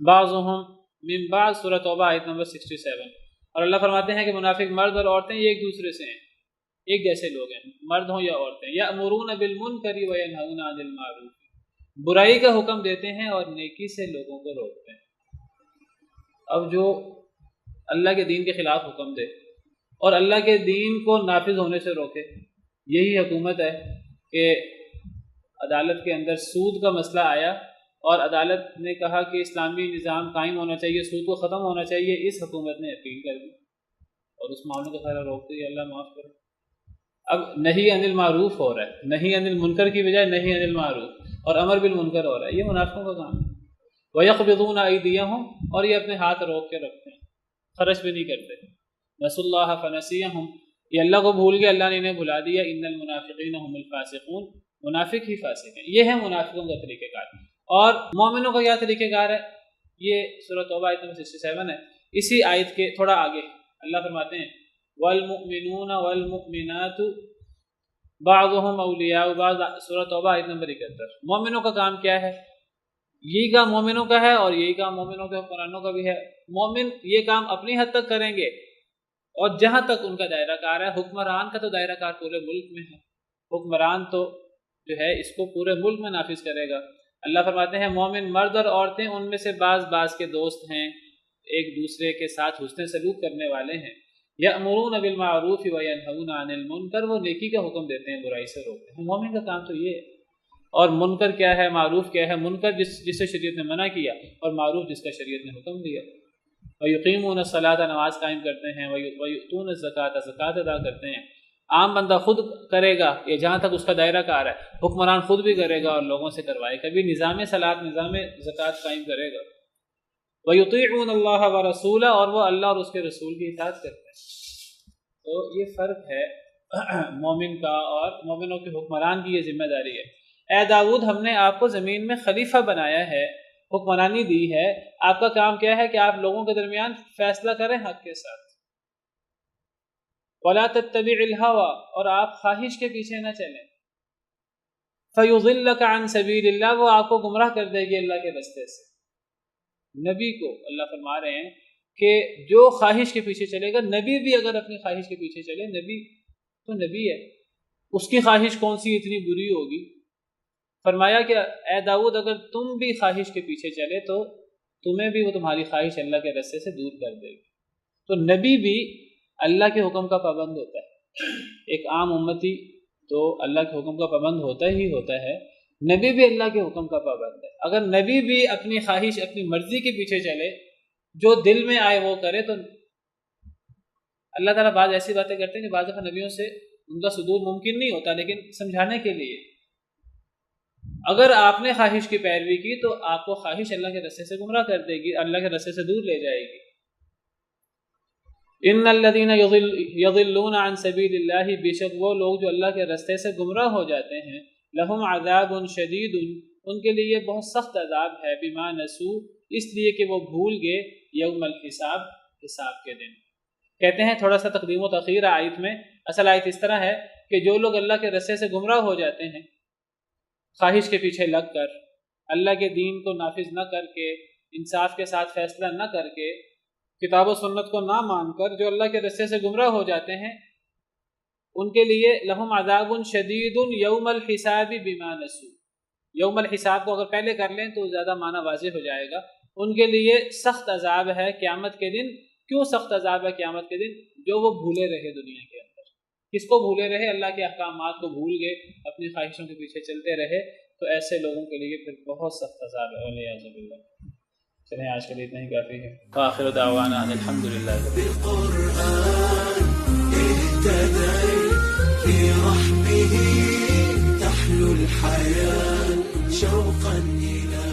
بعضهم من بعض، سورہ توبہ آیت نمبر 67. اور اللہ فرماتے ہیں کہ منافق مرد اور عورتیں یہ ایک دوسرے سے ہیں، ایک جیسے لوگ ہیں، مرد ہوں یا عورتیں. یأمرون بالمنکر وینہون عن المعروف، برائی کا حکم دیتے ہیں اور نیکی سے لوگوں کو روکتے ہیں. اب جو اللہ کے دین کے خلاف حکم دے اور اللہ کے دین کو نافذ ہونے سے روکے، یہی حکومت ہے کہ عدالت کے اندر سود کا مسئلہ آیا اور عدالت نے کہا کہ اسلامی نظام قائم ہونا چاہیے، سود کو ختم ہونا چاہیے. اس حکومت نے اپیل کر دی اور اس معاملے کا سارا روک دی، اللہ معاف کرے. اب نہی عن المعروف ہو رہا ہے، نہی عن المنکر کی بجائے نہی عن المعروف، اور امر بالمنکر ہو رہا ہے. یہ منافقوں کا کام ہے. وَيَقْبِضُونَ أَيْدِيَهُمْ، اور یہ اپنے ہاتھ روک کے رکھتے ہیں، خرچ بھی نہیں کرتے. نسوا اللہ فنسیہم، یہ اللہ کو بھول گئے، اللہ نے انہیں بھلا دیا. ان المنافقین هم الفاسقون، منافق ہی فاسق ہیں. یہ ہے منافقوں کا طریقہ کار. اور مومنوں کا کیا طریقہ کار ہے؟ یہ سورہ توبہ آیت نمبر 67 ہے. اسی آیت کے تھوڑا آگے اللہ فرماتے ہیں والمؤمنون والمؤمنات بعضهم اولیاء بعض، سورہ توبہ آیت نمبر 71. مومنوں کا کام کیا ہے؟ یہی کام مومنوں کا ہے اور یہی کام مومنوں کے حکمرانوں کا بھی ہے. مومن یہ کام اپنی حد تک کریں گے اور جہاں تک ان کا دائرہ کار ہے. حکمران کا تو دائرہ کار پورے ملک میں ہے، حکمران تو جو ہے اس کو پورے ملک میں نافذ کرے گا. اللہ فرماتے ہیں مومن مرد اور عورتیں ان میں سے بعض کے دوست ہیں، ایک دوسرے کے ساتھ حسن سلوک کرنے والے ہیں. یأمرون بالمعروف وینہون عن المنکر، وہ نیکی کا حکم دیتے ہیں، برائی سے روکتے ہیں. مومن کا کام تو یہ ہے. اور منکر کیا ہے، معروف کیا ہے؟ منکر جسے شریعت نے منع کیا اور معروف جس کا شریعت نے حکم دیا. ویقیمون الصلاۃ، نماز قائم کرتے ہیں. ویؤتون الزکاۃ، زکوٰۃ ادا کرتے ہیں. عام بندہ خود کرے گا یہ جہاں تک اس کا دائرہ کار ہے، حکمران خود بھی کرے گا اور لوگوں سے کروائے گا. کبھی نظام صلاۃ، نظام زکوٰۃ قائم کرے گا. وَيُطِيعُونَ اللَّهَ وَرَسُولَهُ، اور وہ اللہ اور اس کے رسول کی اطاعت کرتے ہیں. تو یہ فرق ہے مومن کا اور مومنوں کے حکمران کی یہ ذمہ داری ہے. اے داؤد، ہم نے آپ کو زمین میں خلیفہ بنایا ہے حکمرانی دی ہے، آپ کا کام کیا ہے کہ آپ لوگوں کے درمیان فیصلہ کریں حق کے ساتھ۔ وَلَا تَتَّبِعِ الْهَوَىٰ، اور آپ خواہش کے پیچھے نہ چلیں۔ فَيُضِلَّكَ عَن سَبِيلِ اللَّهِ، وہ آپ کو گمراہ کر دے گی اللہ کے راستے سے۔ نبی کو اللہ فرما رہے ہیں کہ جو خواہش کے پیچھے چلے گا، نبی بھی اگر اپنی خواہش کے پیچھے چلے، نبی تو نبی ہے، اس کی خواہش کون سی اتنی بری ہوگی؟ فرمایا کہ اے داؤد اگر تم بھی خواہش کے پیچھے چلے تو تمہیں بھی وہ تمہاری خواہش اللہ کے راستے سے دور کر دے گی۔ تو نبی بھی اللہ کے حکم کا پابند ہوتا ہے، ایک عام امتی تو اللہ کے حکم کا پابند ہوتا ہی ہوتا ہے، نبی بھی اللہ کے حکم کا پابند ہے۔ اگر نبی بھی اپنی خواہش اپنی مرضی کے پیچھے چلے، جو دل میں آئے وہ کرے، تو اللہ تعالیٰ بعض ایسی باتیں کرتے ہیں کہ بعض دفعہ نبیوں سے ان کا صدور ممکن نہیں ہوتا، لیکن سمجھانے کے لیے اگر آپ نے خواہش کی پیروی کی تو آپ کو خواہش اللہ کے راستے سے گمراہ کر دے گی، اللہ کے راستے سے دور لے جائے گی۔ ان الذین یضلون عن سبیل اللہ، بے شک وہ لوگ جو اللہ کے راستے سے گمراہ ہو جاتے ہیں، لہم عذاب شدید، ان کے لیے بہت سخت عذاب ہے، بما نسوا، اس لیے کہ وہ بھول گئے یوم الحساب، حساب کے دن۔ کہتے ہیں تھوڑا سا تقدیم و تاخیر آیت میں، اصل آیت اس طرح ہے کہ جو لوگ اللہ کے راستے سے گمراہ ہو جاتے ہیں، خواہش کے پیچھے لگ کر، اللہ کے دین کو نافذ نہ کر کے، انصاف کے ساتھ فیصلہ نہ کر کے، کتاب و سنت کو نہ مان کر جو اللہ کے راستے سے گمراہ ہو جاتے ہیں، ان کے لیے لہم عذاب شدید یوم الحساب بما نسوا۔ یوم الحساب کو اگر پہلے کر لیں تو زیادہ معنی واضح ہو جائے گا۔ ان کے لیے سخت عذاب ہے قیامت کے دن۔ کیوں سخت عذاب ہے قیامت کے دن؟ جو وہ بھولے رہے دنیا کے اندر۔ کس کو بھولے رہے؟ اللہ کے احکامات کو بھول گئے، اپنی خواہشوں کے پیچھے چلتے رہے، تو ایسے لوگوں کے لیے پھر بہت سخت عذاب ہے، والعیاذ باللہ۔ چلیں آج کے لیے اتنا ہی کافی ہے۔ وآخر دعوانا ان الحمدللہ۔ بالقرآن اهتديت برحمه تحلو الحياة شوقا إلى